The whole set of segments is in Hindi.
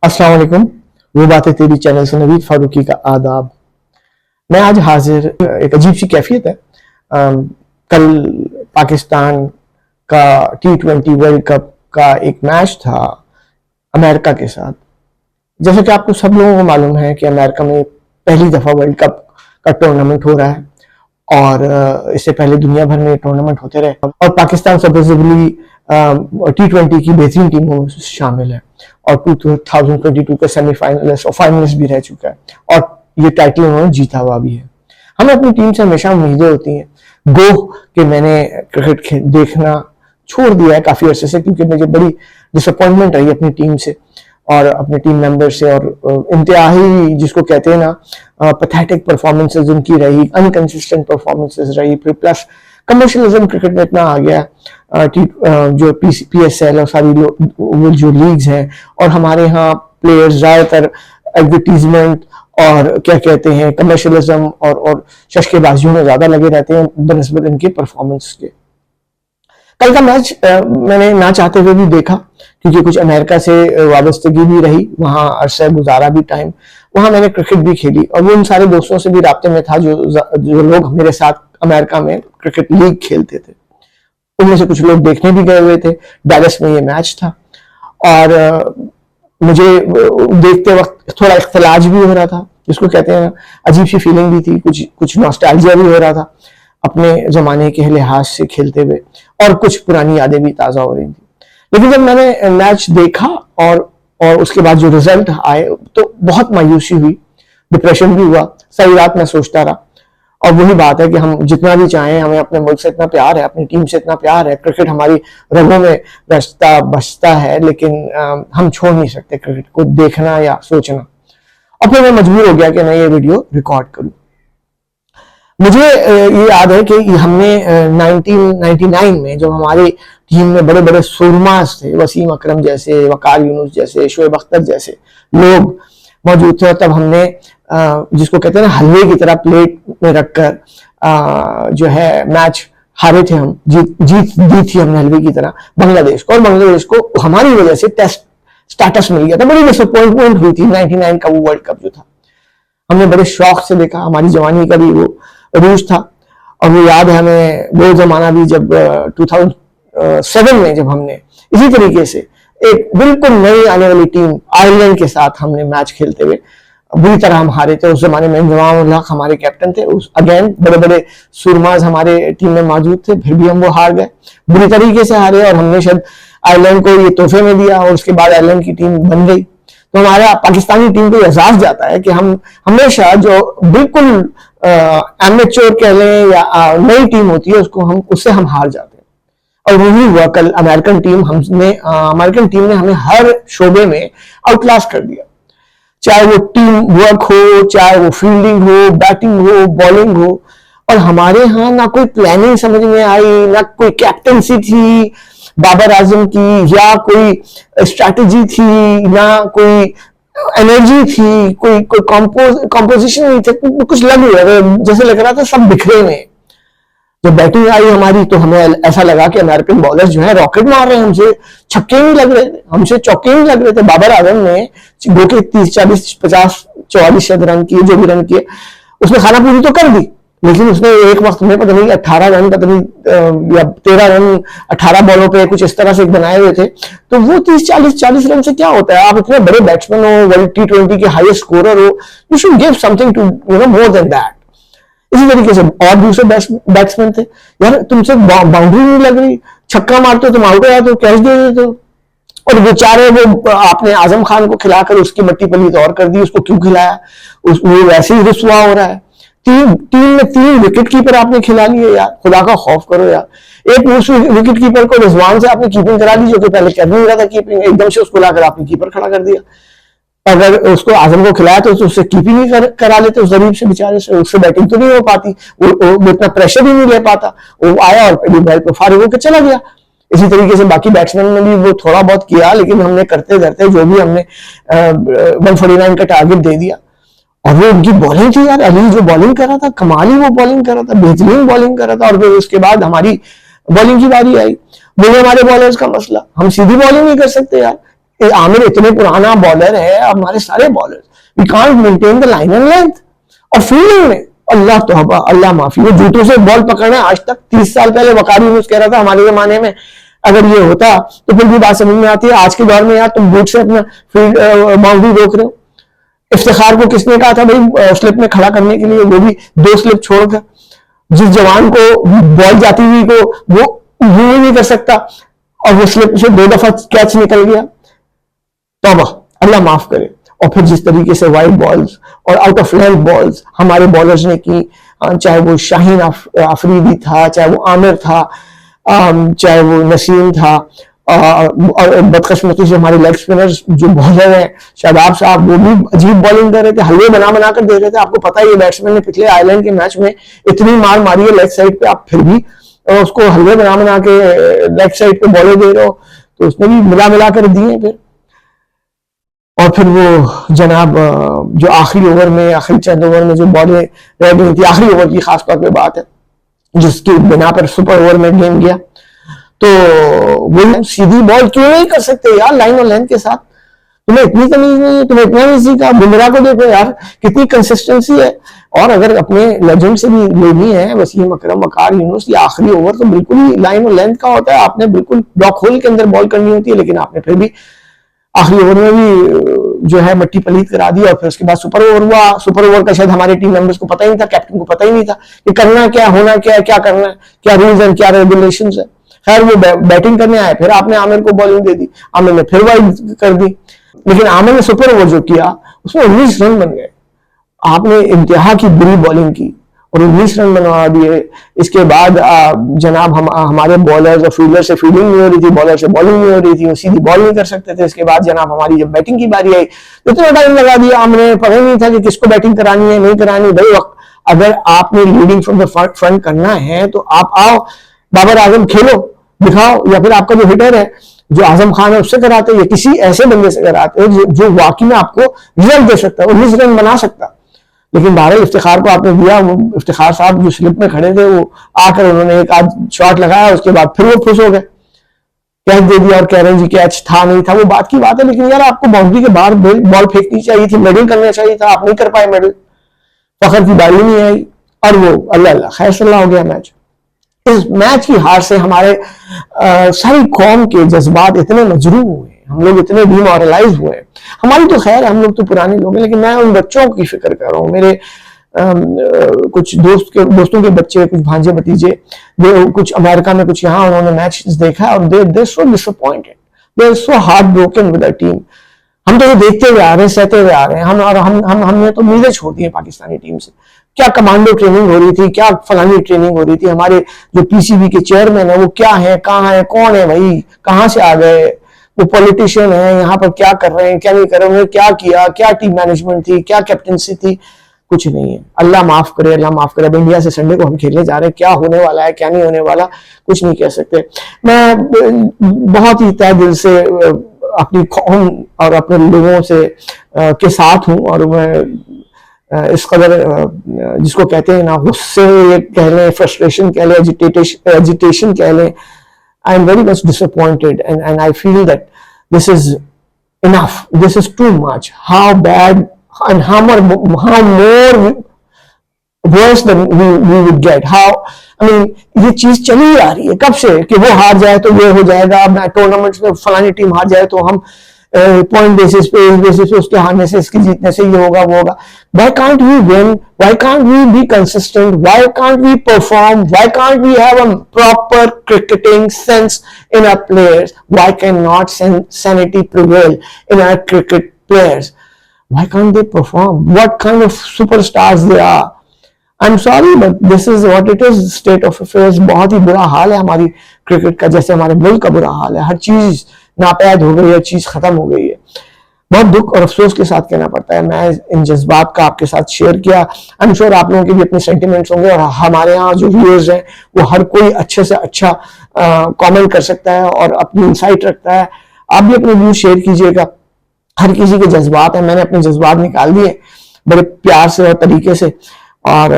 अस्सलाम वालेकुम। वो बातें तेरी चैनल से नवीद फारूकी का आदाब। मैं आज हाजिर, एक अजीब सी कैफियत है। कल पाकिस्तान का T20 वर्ल्ड कप का एक मैच था अमेरिका के साथ। जैसे कि आपको सब लोगों को मालूम है कि अमेरिका में पहली दफ़ा वर्ल्ड कप का टूर्नामेंट हो रहा है और इससे पहले दुनिया भर में टूर्नामेंट होते रहे और पाकिस्तान सपोजिबली T20 की बेहतरीन टीमों में शामिल है और 2022 का सेमीफाइनलिस्ट और फाइनलिस्ट भी रह चुका है और ये टाइटल उन्होंने जीता हुआ भी है। हमें अपनी टीम से हमेशा उम्मीदें होती हैं। गो कि मैंने क्रिकेट देखना छोड़ दिया है काफ़ी अर्से से, क्योंकि मुझे बड़ी डिसअपॉइंटमेंट रही अपनी टीम से और अपने टीम मेंबर से, और इंतहाई जिसको कहते हैं ना पैथेटिक परफॉर्मेंसेज उनकी रही, अनकंसिस्टेंट परफॉर्मेंसेज रही। फिर प्लस कमर्शियलिज्म क्रिकेट में इतना आ गया, जो PSL और सारी वो जो लीग्स हैं, और हमारे यहाँ प्लेयर्स ज़्यादातर एडवर्टीजमेंट और क्या कहते हैं कमर्शियलिज्म और शशकेबाजियों में ज़्यादा लगे रहते हैं बनस्बत इनके परफॉर्मेंस के। कल का मैच मैंने ना चाहते हुए भी देखा, क्योंकि कुछ अमेरिका से वाबस्तगी भी रही, वहाँ अरसा गुजारा भी टाइम, वहाँ मैंने क्रिकेट भी खेली और वो उन सारे दोस्तों से भी राब्ते में था जो लोग मेरे साथ अमेरिका में क्रिकेट लीग खेलते थे। उनमें से कुछ लोग देखने भी गए हुए थे। डैलस में ये मैच था और मुझे देखते वक्त थोड़ा इख्तलाज भी हो रहा था, जिसको कहते हैं अजीब सी फीलिंग भी थी, कुछ नॉस्टैल्जिया भी हो रहा था अपने जमाने के लिहाज से खेलते हुए, और कुछ पुरानी यादें भी ताज़ा हो रही थी। लेकिन जब मैंने मैच देखा और उसके बाद जो रिजल्ट आए तो बहुत मायूसी हुई, डिप्रेशन भी हुआ। सारी रात मैं सोचता रहा। और वही बात है कि हम जितना भी चाहें, हमें अपने मुल्क से इतना प्यार है, अपनी टीम से इतना प्यार है, क्रिकेट हमारी रगों में रचता बसता है, लेकिन हम छोड़ नहीं सकते क्रिकेट को देखना या सोचना। और फिर मैं मजबूर हो गया कि मैं ये वीडियो रिकॉर्ड करूं। मुझे ये याद है कि हमने 1999 में जब हमारी टीम में बड़े बड़े सुरमास थे, वसीम अकरम जैसे, वकार यूनुस जैसे, शोएब अख्तर जैसे लोग मौजूद थे, और तब हमने जिसको कहते हैं ना हलवे की तरह प्लेट में रखकर जो है मैच हारे थे हम, जीत दी थी हमने हलवे की तरह बांग्लादेश को, और बांग्लादेश को हमारी वजह से टेस्ट स्टेटस मिल गया था। बड़ी डिसअपॉइंटमेंट हुई थी 99 का वो वर्ल्ड कप जो था। हमने बड़े शौक से देखा, हमारी जवानी का भी वो रूज था। और वो याद है हमें वो जमाना भी जब 2007 में जब हमने इसी तरीके से एक बिल्कुल नई आने वाली टीम आयरलैंड के साथ हमने मैच खेलते हुए बुरी तरह हम हारे थे। उस जमाने में इंजमाम उल हक हमारे कैप्टन थे। अगेन बड़े बड़े सुरमाज हमारे टीम में मौजूद थे, फिर भी हम वो हार गए, बुरी तरीके से हारे, और हमने शायद आयरलैंड को ये तोहफे में दिया और उसके बाद आयरलैंड की टीम बन गई। तो हमारा पाकिस्तानी टीम को एहसास जाता है कि हम हमेशा जो बिल्कुल एमेच्योर कह लें या नई टीम होती है उससे हम हार जाते हैं। और वही हुआ कल। अमेरिकन टीम ने हमें हर शोबे में आउटक्लास कर दिया, चाहे वो टीम वर्क हो, चाहे वो फील्डिंग हो, बैटिंग हो, बॉलिंग हो। और हमारे यहाँ ना कोई प्लानिंग समझ में आई, ना कोई कैप्टनसी थी बाबर आजम की, या कोई स्ट्रैटेजी थी, ना कोई एनर्जी थी, कोई कॉम्पोजिशन नहीं था। कुछ लग रहा, जैसे लग रहा था सब बिखरे में। जब बैटिंग आई हमारी तो हमें ऐसा लगा कि अमेरिकन बॉलर्स जो है रॉकेट मार रहे हैं, हमसे छक्के नहीं लग रहे थे, हमसे चौके नहीं लग रहे थे। बाबर आजम ने गो के 30, 40, 50, 44 रन किए, जो भी रन किए उसने खाना पूरी तो कर दी, लेकिन उसने एक वक्त में पता नहीं 18 रन, पता नहीं या 13 रन 18 बॉलों पे कुछ इस तरह से बनाए हुए थे। तो वो 30-40 रन से क्या होता है? आप इतने बड़े बैट्समैन हो, वर्ल्ड T20 के हाईएस्ट स्कोरर हो, you should give something to more than that. इसी तरीके से और दूसरे बैट्समैन थे, यार तुमसे बाउंड्री नहीं लग रही, छक्का मारते हो तुम आउट हो जाते हो, कैच दे देते हो। और बेचारे वो आपने आजम खान को खिलाकर उसकी मट्टी पलीत और कर दी, उसको क्यों खिलाया? वो वैसे ही रुसवा हो रहा है। टीम में 3 विकेट कीपर आपने खिला लिए, यार खुदा का खौफ करो यार। एक विकेट कीपर को रिजवान से आपने कीपिंग करा दी, जो कि पहले कर नहीं रहा था कीपिंग, एकदम से उसको लाकर आपने कीपर खड़ा कर दिया। अगर उसको आजम को खिलाया तो उससे कीपिंग ही करा लेते, उस गरीब से बेचारे से, उससे बैटिंग तो नहीं हो पाती, वो इतना प्रेशर ही नहीं ले पाता। वो आया और पहली बॉल पे फारिग होकर चला गया। इसी तरीके से बाकी बैट्समैन ने भी वो थोड़ा बहुत किया, लेकिन हमने करते करते जो भी हमने 149 का टारगेट दे दिया। और वो उनकी बॉलिंग थी यार, अली जो बॉलिंग कर रहा था, कमाल ही वो बॉलिंग कर रहा था, बेहतरीन बॉलिंग कर रहा था। और फिर उसके बाद हमारी बॉलिंग की बारी आई। वो हमारे बॉलर्स का मसला, हम सीधी बॉलिंग नहीं कर सकते यार। आमिर इतने पुराना बॉलर है, हमारे सारे bowler we can't maintain the line and length. और फील्डिंग में अल्लाह तौबा अल्लाह माफी, वो जूतों से बॉल पकड़ना आज तक 30 साल पहले वकारी यूनुस कह रहा था हमारे जमाने में अगर ये होता तो फिर भी बात समझ में आती है। आज के दौर में यार तुम बूट से अपना फील्ड बाउंड्री रोक रहे हो। इफ्तिखार को किसने कहा था भाई स्लिप में खड़ा करने के लिए, वो भी 2 स्लिप छोड़कर। जिस जवान को बॉल जाती हुई को वो यूं नहीं कर सकता और वो स्लिप से 2 दफा कैच निकल गया, तौबा अल्लाह माफ करे। और फिर जिस तरीके से वाइड बॉल्स और आउट ऑफ लेंथ बॉल्स हमारे बॉलर्स ने की, चाहे वो शाहीन अफरीदी था, चाहे वो आमिर था, चाहे वो नसीम था, और बदकिस्मती से हमारे लेग स्पिनर्स जो बॉलर हैं शादाब साहब, वो भी अजीब बॉलिंग कर रहे थे, हलवे बना बना कर दे रहे थे। आपको पता है ये बैट्समैन ने पिछले आयरलैंड के मैच में इतनी मार मारी है लेग साइड पे, आप फिर भी उसको हलवे बना बना के लेग साइड पे बॉलर दे रहे हो, तो उसने भी मिला मिला कर दिए फिर। और फिर वो जनाब जो आखिरी ओवर में, आखिरी चंद ओवर में जो बॉलें रह गई थी, आखिरी ओवर की खासतौर पे बात है, जिसकी बिना पर सुपर ओवर में गेम गया, तो वो सीधी बॉल क्यों नहीं कर सकते यार लाइन और लेंथ के साथ? तुम्हें इतनी तमीज नहीं है, तुम्हें इतना नहीं सीखा? बुमराह को देखो यार कितनी कंसिस्टेंसी है। और अगर अपने लेजेंड से भी लेनी है, वसीम अकरम, वकार यूनुस, ये आखिरी ओवर तो बिल्कुल ही लाइन और लेंथ का होता है, आपने बिल्कुल ब्लॉक होल के अंदर बॉल करनी होती है, लेकिन आपने फिर भी आखिरी ओवर में भी जो है मट्टी पलीत करा दी। और फिर उसके बाद सुपर ओवर हुआ। सुपर ओवर का शायद हमारे टीम मेंबर्स को पता ही नहीं था, कैप्टन को पता ही नहीं था कि करना क्या, होना क्या है, क्या करना है, क्या रूल्स है, क्या रेगुलेशंस है। खैर वो बैटिंग करने आए, फिर आपने आमिर को बॉलिंग दे दी, आमिर ने फिर वाइड कर दी, लेकिन आमिर ने सुपर ओवर जो किया उसमें 19 रन बन गए। आपने इंतहा की बुरी बॉलिंग की और 19 रन बनवा दिए। इसके बाद जनाब हमारे बॉलर और फील्डर से फील्डिंग नहीं हो रही थी, बॉलर से बॉलिंग नहीं हो रही थी, वो सीधी बॉल नहीं कर सकते थे। इसके बाद जनाब हमारी जब बैटिंग की बारी आई तो इतना टाइम लगा दिया, हमने पता नहीं था कि किसको बैटिंग करानी है, नहीं करानी। भाई वक्त अगर आपने लीडिंग फ्रॉम द फ्रंट करना है तो आप आओ, बाबर आजम खेलो, दिखाओ, या फिर आपका जो हिटर है जो आजम खान है उससे कराते, या किसी ऐसे बंदे से कराते जो वाकई में आपको रिजल्ट दे सकता है, 19 रन बना सकता। लेकिन बहरहाल इफ्तिखार को आपने दिया। वो इफ्तिखार साहब जो स्लिप में खड़े थे वो आकर उन्होंने एक आध शॉट लगाया, उसके बाद फिर वो खुश हो गए, कैच दे दिया और कह रहे हैं जी कैच था नहीं था, वो बात की बात है। लेकिन यार आपको बाउंड्री के बाहर बॉल फेंकनी चाहिए थी, मेडल करना चाहिए था, आप नहीं कर पाए मेडल, फखर की बारी नहीं आई और वो अल्लाह अल्लाह खैर सल्ला हो गया मैच। इस मैच की हार से हमारे सारी कौम के जज्बात इतने मजरूह हुए, हम लोग इतने डिमोरलाइज हुए। हमारी तो खैर हम लोग तो पुराने लोग हैं, लेकिन मैं उन बच्चों की फिक्र कर रहा हूँ। मेरे कुछ दोस्तों के बच्चे, कुछ भांजे भतीजे, कुछ अमेरिका में, कुछ यहाँ, उन्होंने मैच देखा और they so disappointed, they so heart broken with the team. हम तो ये देखते हुए आ रहे हैं, सहते हुए आ रहे हैं, हमने तो उम्मीदें छोड़ दी है पाकिस्तानी टीम से। क्या कमांडो ट्रेनिंग हो रही थी, क्या फलानी ट्रेनिंग हो रही थी। हमारे जो पीसीबी के चेयरमैन है वो क्या है, कहाँ है, कौन है भाई, कहाँ से आ गए, वो पॉलिटिशियन है, यहाँ पर क्या कर रहे हैं, क्या नहीं कर रहे हैं, क्या किया, क्या टीम मैनेजमेंट थी, क्या कैप्टनसी थी, कुछ नहीं है। अल्लाह माफ करे, अल्लाह माफ करे। अब इंडिया से संडे को हम खेलने जा रहे हैं, क्या होने वाला है, क्या नहीं होने वाला, कुछ नहीं कह सकते। मैं बहुत ही तहे दिल से अपनी कौम और अपने लोगों से के साथ हूँ, और मैं इस कदर जिसको कहते हैं ना, गुस्से कह लें, फ्रस्ट्रेशन कह लें, एजिटेशन कह लें, I am very much disappointed, and I feel that this is enough. This is too much. How bad and how more worse than we would get. How, I mean, ये चीज चली आ रही है कब से कि वो हार जाए तो ये हो जाएगा, अब टूर्नामेंट्स में फलानी टीम हार जाए तो हम पॉइंट बेसिस पे, इस बेसिस पे उसके हारने से, इसके जीतने से ये होगा, वो होगा। Why can't we win? Why can't we be consistent? Why can't we perform? Why can't we have a proper cricketing sense in our players? Why cannot sanity prevail in our cricket players? Why can't they perform? What kind of superstars they are? I'm sorry, but this is what it is. State of affairs बहुत ही बुरा हाल है हमारी क्रिकेट का, जैसे हमारे मुल्क का बुरा हाल है। हर चीज नापैद हो गई है, चीज खत्म हो गई है। बहुत दुख और अफसोस के साथ कहना पड़ता है। मैं इन जज्बात का आपके साथ शेयर किया। आई एम श्योर आप लोगों के भी अपने सेंटिमेंट्स होंगे, और हमारे यहाँ जो व्यूअर्स हैं वो हर कोई अच्छे से अच्छा कमेंट कर सकता है और अपनी इंसाइट रखता है। आप भी अपने व्यूज शेयर कीजिएगा। हर किसी के जज्बात है, मैंने अपने जज्बात निकाल दिए बड़े प्यार से और तरीके से, और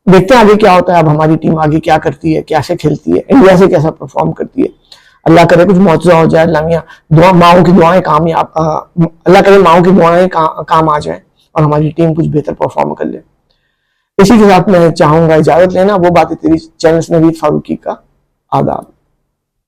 देखते हैं आगे क्या होता है। अब हमारी टीम आगे क्या करती है, कैसे खेलती है, इंडिया से कैसा परफॉर्म करती है। अल्लाह करे कुछ मौजूदा हो जाए, अल्लाह मियां दुआ माओ की दुआएं कामयाब, अल्लाह करे माओ की दुआएं काम आ जाए और हमारी टीम कुछ बेहतर परफॉर्म कर ले। इसी के साथ मैं चाहूंगा इजाजत लेना। वो बातें तेरी चैनल नवीद फारूकी का आदाब।